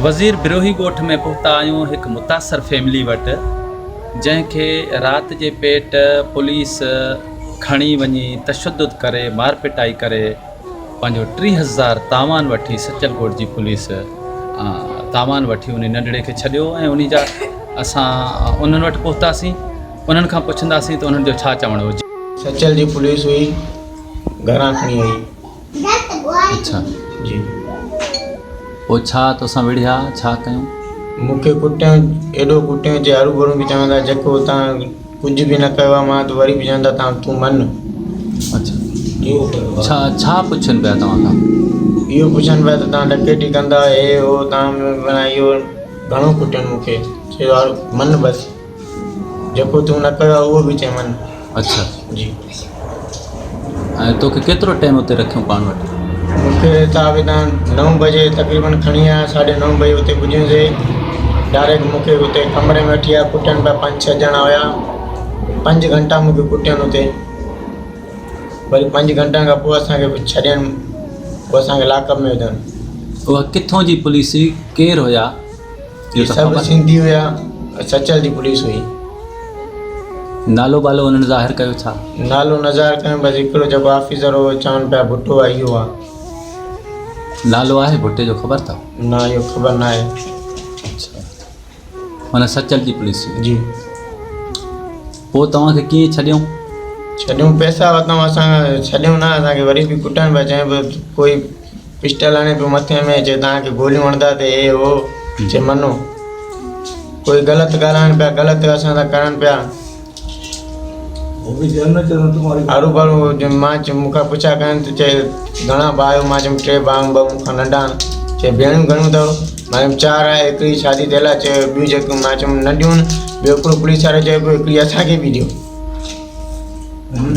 वज़ीर बिरोही ॻोठ में पहुता आहियूं हिकु मुतासिर फैमिली वटि, जंहिंखे राति जे पेट पुलिस खणी वञी तशद्दुद करे मार पिटाई करे पंहिंजो 30,000 तावान वठी सचलकोट जी पुलिस तावान वठी उन नंढड़े खे छॾियो ऐं उन जा असां उन्हनि वटि पहुतासीं। उन्हनि खां पुछंदासीं त उन्हनि जो छा चवणो हुजे। सचल जी पुलिस हुई, घरां खणी आई। अच्छा जी। पोइ छा तोसां विढ़िया छा कयूं? मूंखे कुटियो, एॾो कुटियो जे हरू भरू बि चवंदा जेको तव्हां कुझु बि न कयो आहे, मां त वरी बि चवंदा तव्हां तूं मन। अच्छा छा पुछनि पिया तव्हां खां? इहो पुछनि पिया त तव्हां डकैती कंदा, हे हो, तव्हां इहो घणो कुटियनि मूंखे। चयो मन बसि, जेको तूं न कयो आहे उहो बि चए मन। अच्छा जी। ऐं तोखे केतिरो टाइम उते रखियो पाण वटि? मूंखे हिसाब तव्हां 9 बजे तक़रीबन खणी आया, 9:30 बजे उते पुॼियुसीं। डायरेक्ट मूंखे उते कमरे में वठी आया, कुटनि पिया 5-6 ॼणा हुया। 5 घंटा मूंखे कुटियनि उते। वरी 5 घंटनि खां पोइ असांखे छॾियनि, पोइ असांखे लाकअप में विधनि। उहा किथों जी पुलिस हुई, केरु हुया? सभु सिंधी हुया, सचल जी पुलिस हुई। नालो बालो उन्हनि ज़ाहिर कयो छा? नालो न ज़ाहिर कयो, बसि हिकिड़ो जेको ऑफिसर हो चवनि पिया भुट्टो आहे, इहो आहे। नालो आहे भुट्टे जो, ख़बर अथव? न, इहो ख़बर न आहे। अच्छा, माना सचल जी पुलिस जी। पोइ तव्हांखे कीअं छॾियऊं? छॾियूं, पैसा वरितऊं असां, छॾियूं न, असांखे वरी बि कुटनि पिया। चए पियो कोई पिस्टल हणे पियो मथे में, चए तव्हांखे गोलियूं हणंदा ते हे हो, चए मनो। कोई ग़लति ॻाल्हाइनि पिया, ग़लति असां सां करनि पिया। हरू भरू मां मूंखां पुछा कनि त चए घणा भाउ आहियो? मां चयुमि 3 भाउ, 2 मूंखां नंढा आहिनि। चए भेणियूं घणियूं अथव? मां चयुमि 4 आहे, हिकिड़ी शादी थियल आहे। चए ॿियूं जेकियूं? मां चयुमि नंढियूं आहिनि। ॿियो हिकिड़ो पुलिस वारो चए पियो हिकिड़ी असांखे बि ॾियो।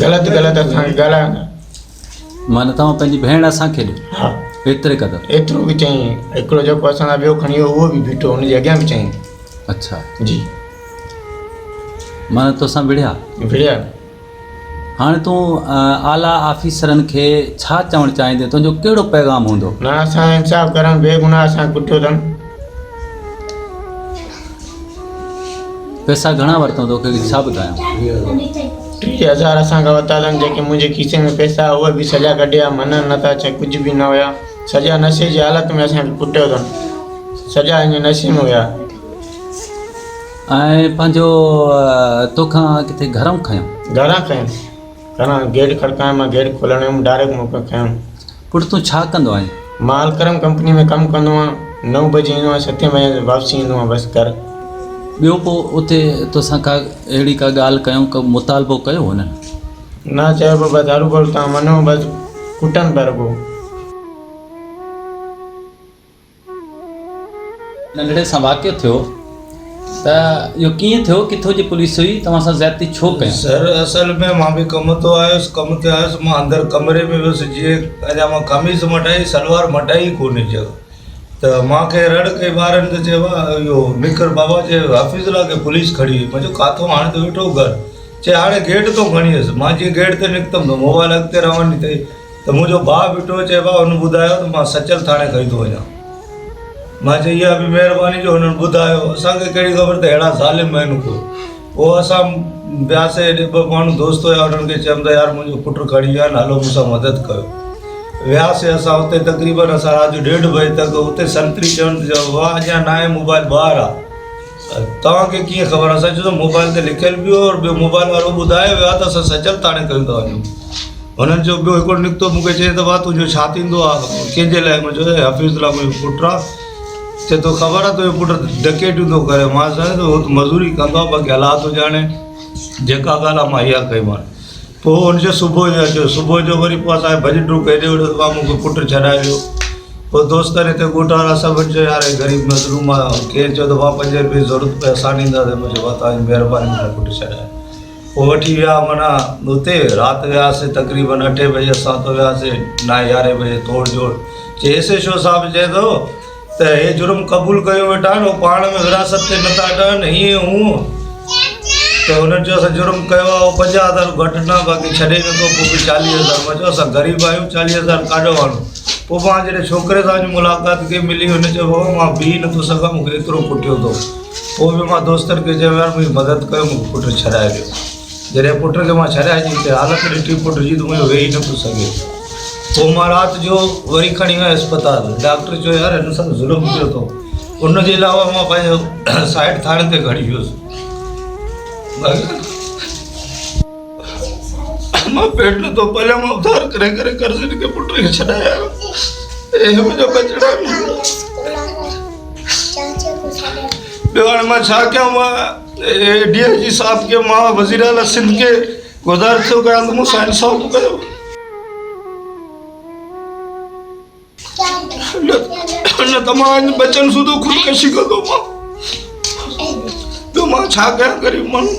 ग़लति असांखे ॻाल्हायो। माना तव्हां पंहिंजी भेण असांखे ॾियो? हा, एतिरे क़दुरु? एतिरो बि चई। हिकिड़ो जेको असां सां ॿियो खणी वियो उहो बि बीठो, हुनजे अॻियां बि चई। अच्छा जी। माना तोसां विढ़िया? विढ़िया। हाणे तूं आला ऑफिसरनि खे छा चवणु चाहींदे? तुंहिंजो कहिड़ो पैगाम हूंदो? न, असां इंसाफ़ करणु, बेगुनाह असां कुटियो अथनि। पैसा घणा वरितऊं तोखे, छा ॿुधायां? 30,000 असांखां वरिता अथनि। जेके मुंहिंजे खीसे में पैसा उहे बि सॼा कढिया, मञनि नथा, चए कुझु बि न हुया। सॼा नशे जी हालत में असांखे कुटियो अथनि, सॼा इन नशे में हुया। ऐं पंहिंजो तोखां किथे घरऊं खयूं? घरां खयूं, घरां गेट खड़कायो, मां गेट खोलण वियुमि, डायरेक्ट मूंखे खयूं। पुटु तूं छा कंदो आहीं? मां अलकरम कंपनी में कमु कंदो आहियां। 9 बजे ईंदो आहियां, 7 बजे वापसी ईंदो आहियां, बसि कर। ॿियो पोइ उते तोसां का अहिड़ी का ॻाल्हि कयूं, को मुतालबो कयो हुननि? न, चयो पियो बसि हरू भरू तव्हां मञो, बसि कुटनि पिया रुॻो। नंढड़े सां वाक़ियो थियो त इहो कीअं थियो? किथों जी पुलिस हुई? तव्हां सां ज़्यादती छो कयूं? सर, असल में मां बि कम ते आयुसि। मां अंदरि कमरे में वियुसि। जीअं अञा मां क़मीज़ मटाई, सलवार मटाई कोन्हे जगह, त मूंखे रड़ कई ॿारनि त चयो इहो निकर बाबा चए हाफ़िज़ुल्लाह खे पुलिस खड़ी हुई। मुंहिंजो काथो हाणे त वेठो घर। चए हाणे गेट तो खणी वियुसि। मां जीअं गेट ते निकितमि त मोबाइल अॻिते रवनि थिए त मुंहिंजो भाउ बीठो। चए भाउ हुन ॿुधायो त मां सचल थाणे खणी थो वञा। मां चयो इहा बि महिरबानी जो हुननि ॿुधायो, असांखे कहिड़ी ख़बर त अहिड़ा ज़ालिम आहिनि को। पोइ असां वियासीं, हेॾे 2 माण्हू दोस्त हुया, हुननि खे चयमि त यार मुंहिंजो पुटु खणी विया आहिनि, हलो मूंसां मदद कयो। वियासीं असां उते, तक़रीबन असां राति जो 1:30 बजे तक उते संतरी चवनि त वाह अञा न आहे, मोबाइल ॿाहिरि आहे। तव्हांखे कीअं ख़बर? असां चयो मोबाइल ते लिखियलु बि हो, और ॿियो मोबाइल वारो ॿुधायो वियो आहे त असां सचल थाणे खणी था वञूं। हुननि जो ॿियो हिकिड़ो निकितो, मूंखे चए त भाउ तुंहिंजो छा थींदो आहे, कंहिंजे लाइ? मुंहिंजो हफ़ीज़ुल्लाह मुंहिंजो पुटु आहे। चए तो ख़बर आहे तुंहिंजो पुटु डकैतियूं थो करे? मां चयो त उहो मज़दूरी कंदो आहे, बाक़ी हालात ॼाणे। जेका ॻाल्हि आहे मां इहा कई मान। पोइ हुनजो सुबुह जो वरी पोइ असांखे भॼ डुक हेॾे होॾे, मां मूंखे पुटु छॾाए वियो। पोइ दोस्तनि हिते ॻोठ वारा सभु चयो यार ग़रीब मज़लूम आहे। केरु चयो त भाउ 5 रुपए ज़रूरत पए असां ॾींदासीं। मुंहिंजो भाउ तव्हांजी महिरबानी, मुंहिंजो पुटु छॾाए। पोइ वठी विया, माना उते राति वियासीं, तक़रीबन 8 बजे असां तो वियासीं, 9-11 बजे तोड़ जोड़। चए SHO साहिबु चए थो त हे जुर्म क़बूल कयो वेठा आहिनि, उहो पाण में विरासत ते नथा ॾियनि, हीअं हूअं। त हुननि चयो असां जुर्म कयो आहे, 50,000 घटि न, बाक़ी छॾे नथो, पोइ बि 40,000। मां चयो असां ग़रीब आहियूं, 40,000 काॾो आणूं? पोइ मां जॾहिं छोकिरे सां मुलाक़ात कई मिली हुन चयो बाबा मां बीह नथो सघां, मूंखे एतिरो कुटियो अथव। पोइ बि मां दोस्तनि खे चयो यार मुंहिंजी मदद कयो, मूंखे पुटु छॾाए ॾियो। जॾहिं पुट खे मां छॾाए ॾिनी त हालत ॾिठी पुट जी त मुंहिंजो वेही न पियो सघे। पोइ मां राति जो वरी खणी वियो अस्पताल। डॉक्टर चयो यार हिन सां ज़ुल्म कयो अथव। उनजे अलावा मां पंहिंजो साइड थाणे ते खणी वियुसि। मां पेट नथो पले, मां उधार करे करे कर्ज़ खे पुट खे छॾाया। मुंहिंजो बचड़ा ॿियो हाणे मां छा कयां। मां DIG साहब खे, मां वज़ीर आला सिंध खे गुज़ारिश थो कयां त मूंसां इंसाफ़ कयो। न त मां बचनि सूधो ख़ुदकशी कंदो। ॿियो मां छा कयां ग़रीब माण्हू।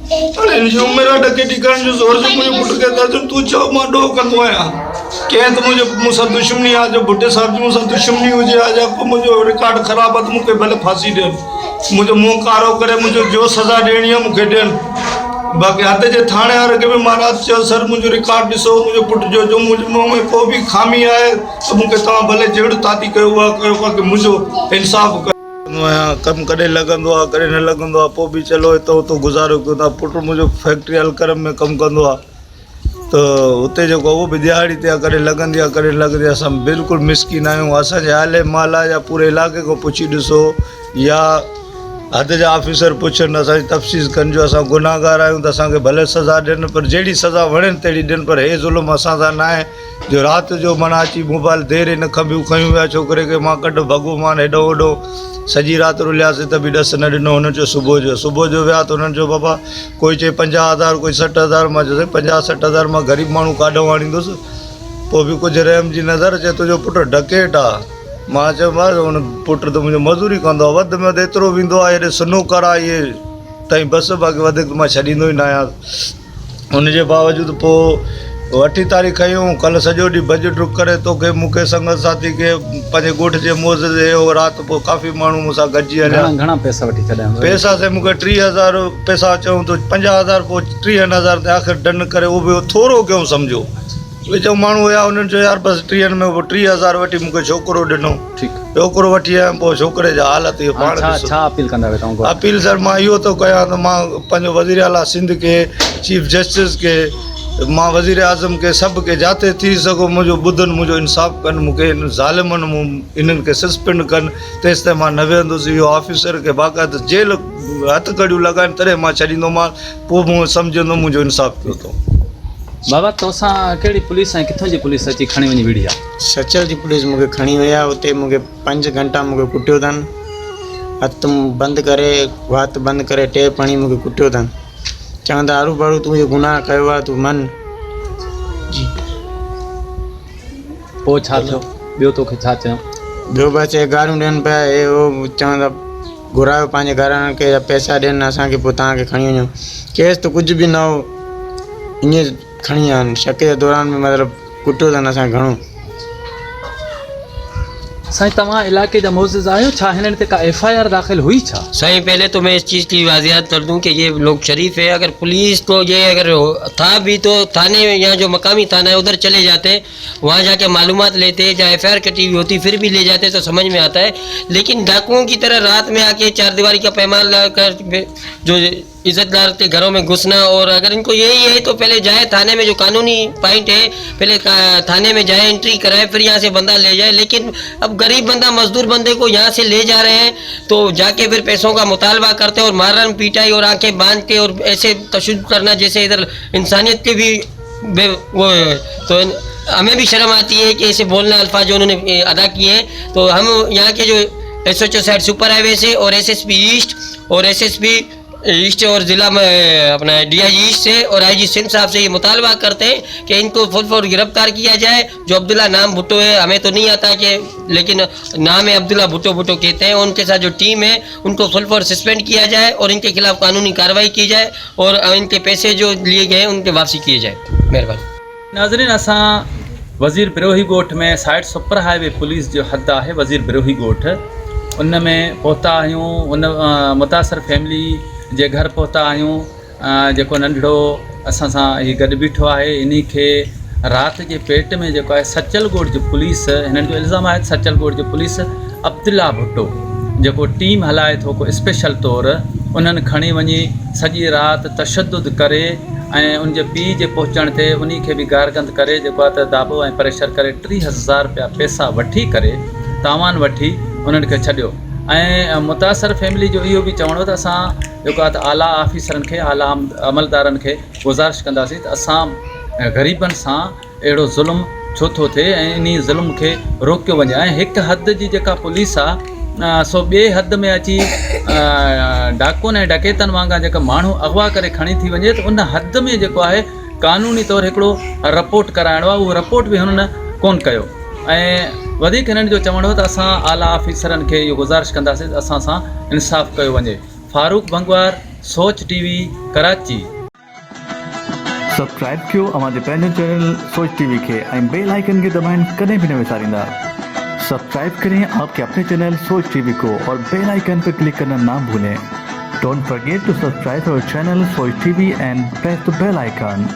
हाणे हिनजी उमिरि आहे डकैती करण जो ज़ोर जो मुंहिंजे पुट खे दर्जन तूं चओ मां ॾोह कंदो आहियां। कंहिं त मुंहिंजो मूंसां दुश्मनी आहे, जो भुट्टे साहिब जी मूंसां दुश्मनी हुजे आहे, या को मुंहिंजो रिकॉर्ड ख़राबु आहे त मूंखे भले फांसी ॾियनि, मुंहिंजो मुंहुं कारो करे मुंहिंजो जो सज़ा ॾियणी आहे मूंखे ॾियनि। बाक़ी हथ जे थाणे वारे खे बि मां राति चयो सर मुंहिंजो रिकॉर्ड ॾिसो, मुंहिंजो पुट जो मुंहिंजे मुंहं में को बि खामी आहे त मूंखे तव्हां भले जहिड़ो ताती कयो उहा कयो, बाक़ी मुंहिंजो इंसाफ़ कयो। कमु कॾहिं लॻंदो आहे कॾहिं न लॻंदो आहे, पोइ बि चलो हितो हुतो गुज़ारो कयूं था। पुटु मुंहिंजो फैक्ट्री अलकरम में कमु कंदो आहे, त हुते जेको उहो बि दिहाड़ी ते आहे, कॾहिं लॻंदी आहे कॾहिं लॻंदी आहे। असां बिल्कुलु मिसकिन आहियूं। असांजे आले माला या पूरे इलाइक़े खां पुछी ॾिसो या हद जा ऑफिसर पुछनि, असांजी तफ़सीस कनि जो असां गुनाहगार आहियूं त असांखे भले सज़ा ॾियनि, पर जहिड़ी सज़ा वणेनि तहिड़ी ॾियनि। पर हे ज़ुल्म असां सां न आहे जो राति जो माना अची मोबाइल देरि न खबियूं खयूं विया छोकिरे खे, मां कढ भॻवान हेॾो होॾो सॼी राति रुलियासीं त बि ॾस न ॾिनो। हुननि चयो सुबुह जो विया त हुननि चयो बाबा कोई चए 50,000 कोई 60,000। मां चयोसि 50-60,000 मां ग़रीब माण्हू काॾों आणींदुसि। पोइ बि कुझु रहम जी नज़र चए तुंहिंजो पुटु डकैत आहे। मां चयोमांसि हुन पुटु त मुंहिंजो मज़ूरी कंदो आहे, वधि में वधि एतिरो वेंदो आहे, हेॾे सुनूकर आहे इहे ताईं बसि, बाक़ी वधीक मां छॾींदो ई न आहियां। हुनजे बावजूदि पोइ 8 तारीख़ खयूं, कल्ह सॼो ॾींहुं भॼ डुक करे तोखे मूंखे संगत साथी खे पंहिंजे ॻोठ जे मौज़ ते राति पोइ काफ़ी माण्हू मूंसां गॾिजी हलिया। घणा पैसा वठी छॾिया? पैसा से मूंखे 30,000 पैसा चऊं त 50,000 पोइ 53,000 ते आख़िर डन करे उहो बि थोरो कयूं सम्झो। विच माण्हू हुया उन्हनि चयो यार बसि 30 में 30,000 वठी मूंखे छोकिरो ॾिनो। छोकिरो वठी आयुमि। पोइ छोकिरे जा हालत इहो पाण छा अपील कंदा आहियो? अपील सर मां इहो थो कयां त मां पंहिंजो वज़ीर आला सिंध खे, चीफ जस्टिस खे, मां वज़ीर आज़म खे, सभु खे जाते थी सघो मुंहिंजो ॿुधनि, मुंहिंजो इंसाफ़ कनि, मूंखे हिन ज़ालिमनि इन्हनि खे सस्पेंड कनि। तेसि ताईं मां न वेहंदुसि। इहो ऑफिसर खे बाक़ाइदा जेल हथ कड़ियूं लॻाइनि तॾहिं मां छॾींदोमांसि, पोइ मूं सम्झंदो मुंहिंजो इंसाफ़ कयो अथऊं। बाबा तोसां कहिड़ी पुलिस ऐं किथां जी पुलिस अची खणी वञी बीड़ी आहे? सचल जी पुलिस मूंखे खणी विया। उते मूंखे 5 घंटा मूंखे कुटियो अथनि। हथ बंदि करे, वात बंदि करे, टेप हणी मूंखे कुटियो अथनि। चवंदा हरू भरू तूं इहो गुनाह कयो आहे, तूं मन जी। पोइ छा थियो? ॿियो तोखे छा चयो? ॿियो बि चए गारियूं ॾियनि पिया, हे हो चवंदा घुरायो पंहिंजे घर वारनि खे, पैसा ॾियनि असांखे, पोइ तव्हांखे खणी वञो। केस त कुझु बि न हो, ईअं खणी विया आहिनि। शक जे दौरान में मतिलबु कुटियो अथनि असांखे घणो। साईं तव्हां इलाइक़े जा मोज़िज़ आहियो, छा हिननि ते का FIR दाख़िल हुई छा? साईं पहले तो मैं इस चीज़ की वज़ाहत कर दूं कि ये लोग शरीफ है। अगर पुलिस को ये अगर था भी तो थाने यहाँ जो मकामी थाना है उधर चले जाते, वहाँ जाके मालूमात लेते, या FIR कटी हुई होती फिर भी ले जाते तो समझ में आता है। लेकिन डाकुओं की तरह रात में आके 4 दीवारी का पैमाना लगाकर जो इज़्ज़तदार के घरों में घुसना, और अगर इनको यही है तो पहले जाए थाने में, जो कानूनी पॉइंट है पहले थाने में जाए, एंट्री कराए, फिर यहाँ से बंदा ले जाए। लेकिन अब गरीब बंदा, मजदूर बंदे को यहाँ से ले जा रहे हैं तो जाके फिर पैसों का मुतालबा करते हैं और मारन पिटाई और आंखें बांध के और ऐसे तशद्दुद करना, जैसे इधर इंसानियत के भी वो है। तो हमें भी शर्म आती है कि ऐसे बोलना अल्फाज जो उन्होंने अदा किए हैं। तो हम यहाँ के जो SHO साइड सुपर हाईवे से और SSP ईस्ट और SSP ईस्ट और ज़िला में अपना DIG ईस्ट से और IG सिंध साहब से ये मुतालबा करते हैं कि इनको फुल गिरफ्तार किया जाए। जो अब्दुल्ला नाम भुट्टो है, हमें तो नहीं आता कि, लेकिन नाम है अब्दुल्ला भुट्टो कहते हैं, उनके साथ जो टीम है उनको फुल सस्पेंड किया जाए और इनके खिलाफ कानूनी कार्रवाई की जाए और इनके पैसे जो लिए गए उनके वापसी किए जाए। मेहरबानी। नाज़रीन, असां वज़ीर बिरोही ॻोठ में साइड सुपर हाईवे पुलिस जो हद आहे वज़ीर बिरोही ॻोठ, उन में पहुता आहियूं। उन मुतासिर फैमिली जे घर पहुता आहियूं। जेको नंढड़ो असां सां ही गॾु बीठो आहे, इन्ही खे राति जे पेट में जेको आहे सचलगोड जी पुलिस, हिननि जो इल्ज़ाम आहे सचलगोड जी पुलिस अब्दुल्ला भुट्टो जेको टीम हलाए थो को स्पेशल तौरु, उन्हनि खणी वञी सॼी राति तशद्दुद करे ऐं उनजे पीउ जे पहुचण ते उन खे बि गारगंद करे जेको आहे त दाबो ऐं प्रेशर करे 30,000 रुपया पैसा वठी करे तावान वठी उन्हनि खे छॾियो। ऐं मुतासिर फैमिली जो इहो बि चवणो त असां जेको आहे त आला ऑफिसरनि खे, आला अमलदारनि खे गुज़ारिश कंदासीं त असां ग़रीबनि सां अहिड़ो ज़ुल्म छो थो थिए ऐं इन ज़ुल्म खे रोकियो वञे। ऐं हिकु हद जी जेका पुलिस आहे सो ॿिए हद में अची डाकुनि ऐं डकैतनि वांगुरु जेका माण्हू अगवा करे खणी थी वञे त उन हद में जेको आहे क़ानूनी तौरु हिकिड़ो रपोर्ट कराइणो आहे, उहो रपोर्ट बि हुननि कोन कयो। ऐं वधीक हिननि जो चवणो त असां आला ऑफिसरनि खे इहो गुज़ारिश कंदासीं त असां सां इंसाफ़ कयो वञे। फारूक भंगवार, सोच टीवी, कराची। सब्सक्राइब कयो हमारे पैनल चैनल सोच टीवी के बेल आइकन के दबाएं कदें भी न विसारिंदा। सब्सक्राइब करें आपके अपने चैनल सोच टीवी को और बेल आइकन पर क्लिक करना ना भूलें। Don't forget to subscribe our channel Soch TV and press the bell icon.